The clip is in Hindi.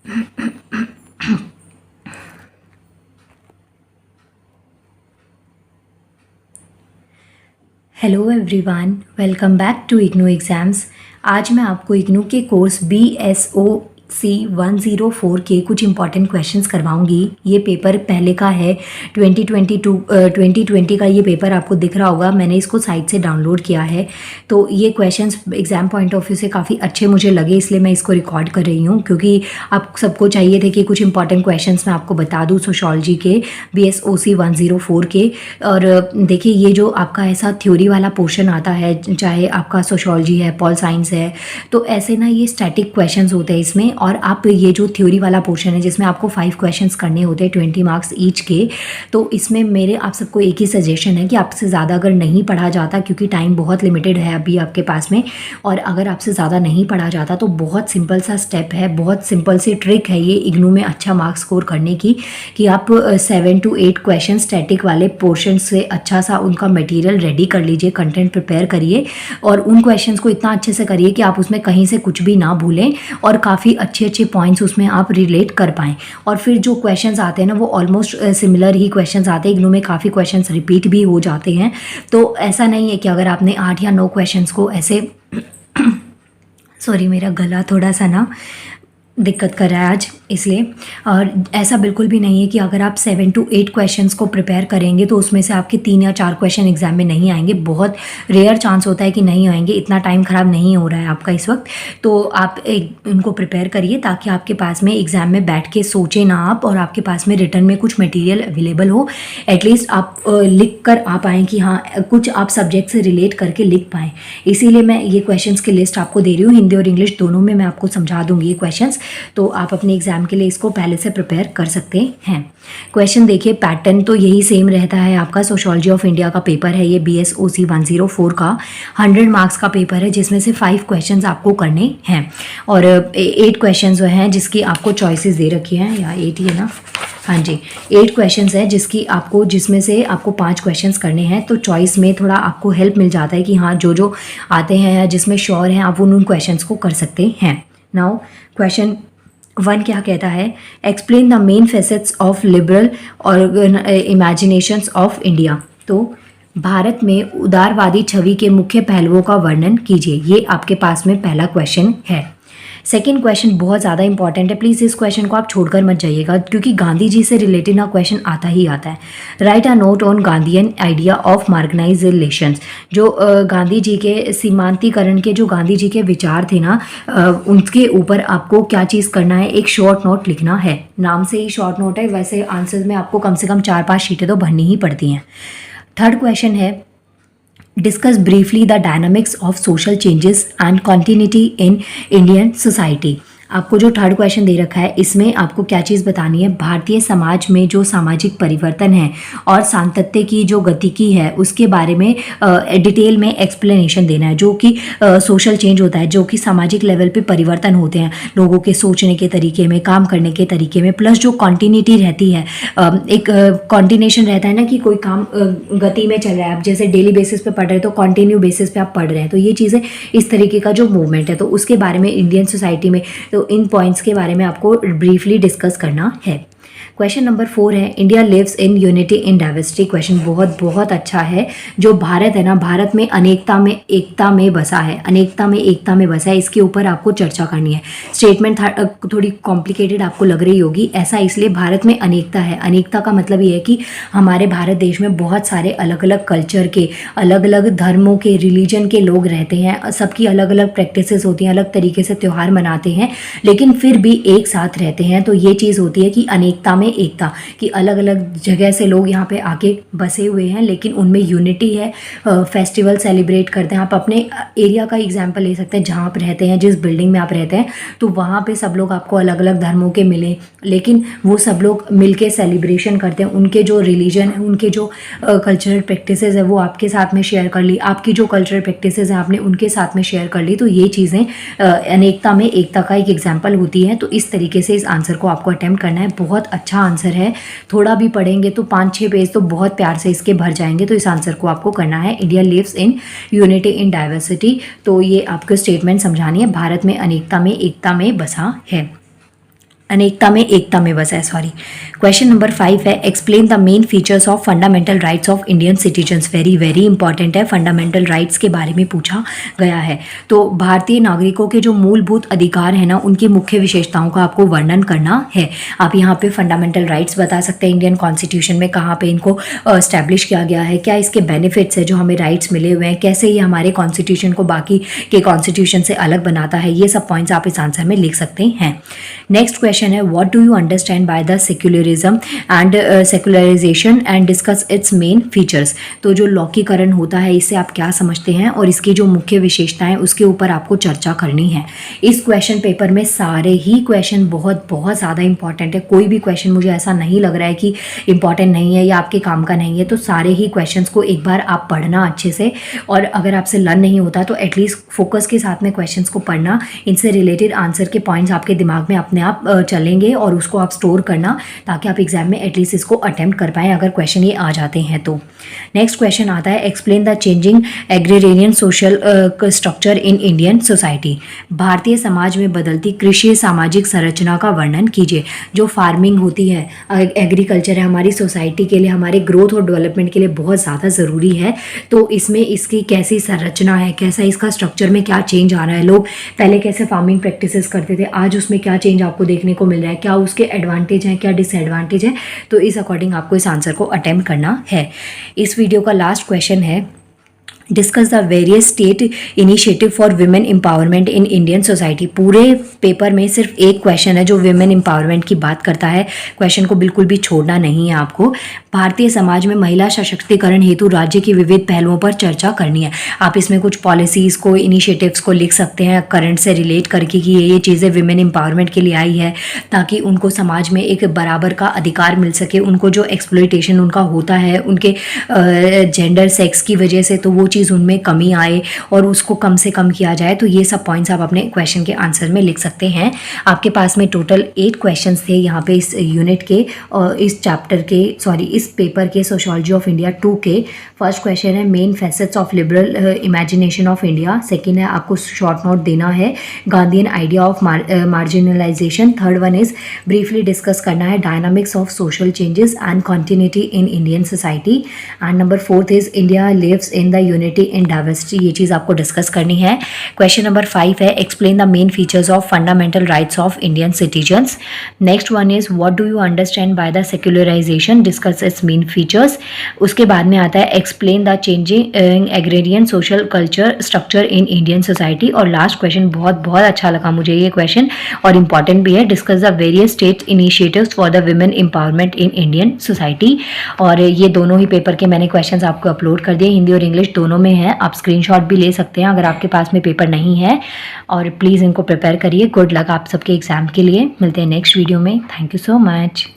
Hello everyone, welcome back to IGNOU exams. आज मैं आपको इग्नू के कोर्स BSOC 104 के कुछ इंपॉर्टेंट क्वेश्चंस करवाऊंगी। ये पेपर पहले का है, 2020 का ये पेपर आपको दिख रहा होगा। मैंने इसको साइट से डाउनलोड किया है, तो ये questions exam point of view से काफ़ी अच्छे मुझे लगे, इसलिए मैं इसको रिकॉर्ड कर रही हूँ, क्योंकि आप सबको चाहिए थे कि कुछ इंपॉर्टेंट क्वेश्चंस मैं आपको बता दूँ सोशोलॉजी के, BSOC 104 के। और देखिए, ये जो आपका ऐसा थ्योरी वाला पोर्शन आता है, चाहे आपका सोशोलॉजी है, पॉल साइंस है, तो ऐसे ना ये स्टैटिक क्वेश्चंस होते हैं इसमें। और आप ये जो थ्योरी वाला पोर्शन है जिसमें आपको 5 क्वेश्चंस करने होते हैं 20 मार्क्स ईच के, तो इसमें मेरे आप सबको एक ही सजेशन है कि आपसे ज़्यादा अगर नहीं पढ़ा जाता, क्योंकि टाइम बहुत लिमिटेड है अभी आपके पास में, और अगर आपसे ज़्यादा नहीं पढ़ा जाता तो बहुत सिंपल सा स्टेप है, बहुत सिंपल सी ट्रिक है ये इग्नू में अच्छा मार्क्स स्कोर करने की, कि आप 7 to 8 क्वेश्चन स्टैटिक वाले पोर्शन से अच्छा सा उनका मटेरियल रेडी कर लीजिए, कंटेंट प्रिपेयर करिए, और उन क्वेश्चंस को इतना अच्छे से करिए कि आप उसमें कहीं से कुछ भी ना भूलें और काफ़ी अच्छे अच्छे पॉइंट्स उसमें आप रिलेट कर पाएँ। और फिर जो क्वेश्चंस आते हैं ना, वो ऑलमोस्ट सिमिलर ही क्वेश्चंस आते हैं। इग्नू में काफ़ी क्वेश्चंस रिपीट भी हो जाते हैं, तो ऐसा नहीं है कि अगर आपने 8 या 9 क्वेश्चंस को ऐसे सॉरी, मेरा गला थोड़ा सा ना दिक्कत कर रहा है आज, इसलिए। और ऐसा बिल्कुल भी नहीं है कि अगर आप 7 to 8 क्वेश्चंस को प्रिपेयर करेंगे तो उसमें से आपके 3 या 4 क्वेश्चन एग्जाम में नहीं आएंगे। बहुत रेयर चांस होता है कि नहीं आएंगे, इतना टाइम ख़राब नहीं हो रहा है आपका इस वक्त। तो आप उनको प्रिपेयर करिए ताकि आपके पास में एग्ज़ाम में बैठ के सोचें ना आप, और आपके पास में रिटर्न में कुछ मटीरियल अवेलेबल हो, एटलीस्ट आप लिख कर आ पाएँ कि हाँ कुछ आप सब्जेक्ट से रिलेट करके लिख पाएँ। इसीलिए मैं ये क्वेश्चन की लिस्ट आपको दे रही हूँ, हिंदी और इंग्लिश दोनों में मैं आपको समझा दूँगी ये क्वेश्चन, तो आप अपने एग्जाम के लिए इसको पहले से प्रिपेयर कर सकते हैं। क्वेश्चन देखिए, पैटर्न तो यही सेम रहता है आपका। सोशियोलॉजी ऑफ इंडिया का पेपर है ये, BSOC 104 का 100 मार्क्स का पेपर है, जिसमें से 5 क्वेश्चंस आपको करने हैं, और 8 क्वेश्चन जो हैं जिसकी आपको चॉइसेस दे रखी हैं, या 8 ही है ना, हाँ जी 8 क्वेश्चंस है जिसमें से आपको 5 क्वेश्चंस करने हैं। तो चॉइस में थोड़ा आपको हेल्प मिल जाता है कि हाँ जो आते हैं या जिसमें श्योर हैं आप उन क्वेश्चंस को कर सकते हैं। नाउ क्वेश्चन 1 क्या कहता है, explain the main facets of liberal और इमेजिनेशंस ऑफ इंडिया। तो भारत में उदारवादी छवि के मुख्य पहलुओं का वर्णन कीजिए, ये आपके पास में पहला क्वेश्चन है। सेकेंड क्वेश्चन बहुत ज़्यादा इंपॉर्टेंट है, प्लीज़ इस क्वेश्चन को आप छोड़कर मत जाइएगा, क्योंकि गांधी जी से रिलेटेड ना क्वेश्चन आता ही आता है। Write a note on Gandhian idea of organisations. जो गांधी जी के सीमांतीकरण के जो गांधी जी के विचार थे ना, उनके ऊपर आपको क्या चीज़ करना है, एक शॉर्ट नोट लिखना है। नाम से ही शॉर्ट नोट है, वैसे आंसर में आपको कम से कम 4-5 शीटें तो भरनी ही पड़ती हैं। थर्ड क्वेश्चन है, discuss briefly the dynamics of social changes and continuity in Indian society. आपको जो थर्ड क्वेश्चन दे रखा है इसमें आपको क्या चीज़ बतानी है, भारतीय समाज में जो सामाजिक परिवर्तन है और सातत्य की जो गतिकी है उसके बारे में डिटेल में एक्सप्लेनेशन देना है। जो कि सोशल चेंज होता है, जो कि सामाजिक लेवल पे परिवर्तन होते हैं लोगों के सोचने के तरीके में, काम करने के तरीके में, प्लस जो कॉन्टिन्यूटी रहती है, एक कॉन्टिन्यूशन रहता है ना कि कोई काम गति में चल रहा है, आप जैसे डेली बेसिस पे पढ़ रहे हैं तो कंटिन्यू बेसिस पे आप पढ़ रहे हैं, तो ये चीज़ें इस तरीके का जो मूवमेंट है, तो उसके बारे में इंडियन सोसाइटी में, तो इन पॉइंट्स के बारे में आपको ब्रीफली डिस्कस करना है। क्वेश्चन नंबर 4 है, India lives in unity in diversity. Question बहुत अच्छा है। जो भारत है ना, भारत में अनेकता में एकता में बसा है, अनेकता में एकता में बसा है, इसके ऊपर आपको चर्चा करनी है। स्टेटमेंट थोड़ी कॉम्प्लिकेटेड आपको लग रही होगी, ऐसा इसलिए भारत में अनेकता है। अनेकता का मतलब ये है कि हमारे भारत देश में बहुत सारे अलग अलग कल्चर के, अलग अलग धर्मों के, रिलीजन के लोग रहते हैं, सबकी अलग अलग प्रैक्टिसेस होती हैं, अलग तरीके से त्यौहार मनाते हैं, लेकिन फिर भी एक साथ रहते हैं। तो ये चीज़ होती है कि अनेकता में एकता, कि अलग अलग जगह से लोग यहाँ पे आके बसे हुए हैं लेकिन उनमें यूनिटी है, फेस्टिवल सेलिब्रेट करते हैं। आप अपने एरिया का एग्जांपल ले सकते हैं, जहाँ आप रहते हैं, जिस बिल्डिंग में आप रहते हैं, तो वहाँ पे सब लोग आपको अलग अलग धर्मों के मिले, लेकिन वो सब लोग मिलके सेलिब्रेशन करते हैं। उनके जो रिलीजन है, उनके जो कल्चरल प्रैक्टिसेस है वो आपके साथ में शेयर कर ली, आपकी जो कल्चरल प्रैक्टिसेस हैं आपने उनके साथ में शेयर कर ली। तो ये चीज़ें अनेकता में एकता का एक एग्जाम्पल होती है। तो इस तरीके से इस आंसर को आपको अटेम्प्ट करना है। बहुत अच्छा आंसर है, थोड़ा भी पढ़ेंगे तो 5-6 पेज तो बहुत प्यार से इसके भर जाएंगे। तो इस आंसर को आपको करना है, India lives in unity in diversity. तो ये आपको स्टेटमेंट समझानी है, भारत में अनेकता में एकता में बसा है। अनेकता में एकता में बसा है, सॉरी। क्वेश्चन नंबर 5 है, explain the main features of fundamental rights of Indian citizens. Very very important है, फंडामेंटल राइट्स के बारे में पूछा गया है। तो भारतीय नागरिकों के जो मूलभूत अधिकार है ना, उनकी मुख्य विशेषताओं का आपको वर्णन करना है। आप यहाँ पे फंडामेंटल राइट्स बता सकते हैं इंडियन कॉन्स्टिट्यूशन में कहाँ पे इनको स्टैब्लिश किया गया है, क्या इसके बेनिफिट्स है जो हमें राइट्स मिले हुए हैं, कैसे ये हमारे कॉन्स्टिट्यूशन को बाकी के कॉन्स्टिट्यूशन से अलग बनाता है। ये सब पॉइंट्स आप इस आंसर में लिख सकते हैं। नेक्स्ट क्वेश्चन है, what do you understand by the secularism and secularisation and discuss it's main features. तो जो लौकीकरण होता है, इससे आप क्या समझते हैं और इसकी जो मुख्य विशेषताएं उसके ऊपर आपको चर्चा करनी है। इस क्वेश्चन पेपर में सारे ही क्वेश्चन बहुत बहुत ज़्यादा इंपॉर्टेंट है। कोई भी क्वेश्चन मुझे ऐसा नहीं लग रहा है कि इंपॉर्टेंट नहीं है या आपके काम का नहीं है। तो सारे ही क्वेश्चंस को एक बार आप पढ़ना अच्छे से, और अगर आपसे लर्न नहीं होता तो एटलीस्ट फोकस के साथ में क्वेश्चंस को पढ़ना, इनसे रिलेटेड आंसर के पॉइंट्स आपके दिमाग में अपने आप चलेंगे और उसको आप स्टोर करना, ताकि आप एग्जाम में एटलीस्ट इसको अटेम्प्ट कर पाएँ अगर क्वेश्चन ये आ जाते हैं तो। नेक्स्ट क्वेश्चन आता है, explain the changing agrarian social structure in Indian society. Bharatiya Samaj में बदलती कृषि सामाजिक संरचना का वर्णन कीजिए। जो फार्मिंग होती है, एग्रीकल्चर है, हमारी सोसाइटी के लिए, हमारे ग्रोथ और डेवलपमेंट के लिए बहुत ज़्यादा ज़रूरी है। तो इसमें इसकी कैसी संरचना है, कैसा इसका स्ट्रक्चर में क्या चेंज आ रहा है, लोग पहले कैसे फार्मिंग प्रैक्टिसेस करते थे, आज उसमें क्या चेंज आपको देखने को मिल रहा है, क्या उसके एडवांटेज हैं, क्या डिसएडवांटेज है। तो इस अकॉर्डिंग आपको इस आंसर को अटेम्प्ट करना है। इस वीडियो का लास्ट क्वेश्चन है, discuss the various state initiative for women empowerment in Indian society. पूरे पेपर में सिर्फ एक क्वेश्चन है जो विमेन एम्पावरमेंट की बात करता है। क्वेश्चन को बिल्कुल भी छोड़ना नहीं है आपको। भारतीय समाज में महिला सशक्तिकरण हेतु राज्य की विविध पहलुओं पर चर्चा करनी है। आप इसमें कुछ पॉलिसीज़ को, इनिशिएटिव्स को लिख सकते हैं करंट से रिलेट करके कि ये चीज़ें विमेन एम्पावरमेंट के लिए आई है, ताकि उनको समाज में एक बराबर का अधिकार मिल सके। उनको जो एक्सप्लॉयटेशन उनका होता है उनके जेंडर सेक्स की वजह से, तो वो चीज़ उनमें कमी आए और उसको कम से कम किया जाए। तो ये सब पॉइंट्स आप अपने क्वेश्चन के आंसर में लिख सकते हैं। आपके पास में टोटल 8 क्वेश्चंस थे यहाँ पे इस यूनिट के, और इस चैप्टर के, सॉरी इस पेपर के, सोशियोलॉजी ऑफ इंडिया 2 के। फर्स्ट क्वेश्चन है, main facets of liberal imagination of India. Second है, आपको शॉर्ट नोट देना है, Gandhian idea of marginalisation. Third one is briefly discuss करना है, dynamics of social changes and continuity in Indian society. And number 4 is India lives in the unity in diversity. ये चीज़ आपको डिस्कस करनी है। क्वेश्चन नंबर 5 है, explain the main features of fundamental rights of Indian citizens. Next one is, what do you understand by the secularisation, discuss it's main features. उसके बाद में आता है, explain the changing agrarian social culture structure in Indian society. और लास्ट क्वेश्चन बहुत बहुत अच्छा लगा मुझे ये क्वेश्चन, और इंपॉर्टेंट भी है, discuss the various state initiatives for the women empowerment in Indian society. और ये दोनों ही पेपर के मैंने क्वेश्चंस आपको अपलोड कर दिए, हिंदी और इंग्लिश दोनों में है। आप स्क्रीनशॉट भी ले सकते हैं अगर आपके पास में पेपर नहीं है, और प्लीज़ इनको प्रिपेयर करिए। गुड लक आप सबके एग्जाम के लिए। मिलते हैं नेक्स्ट वीडियो में। Thank you so much.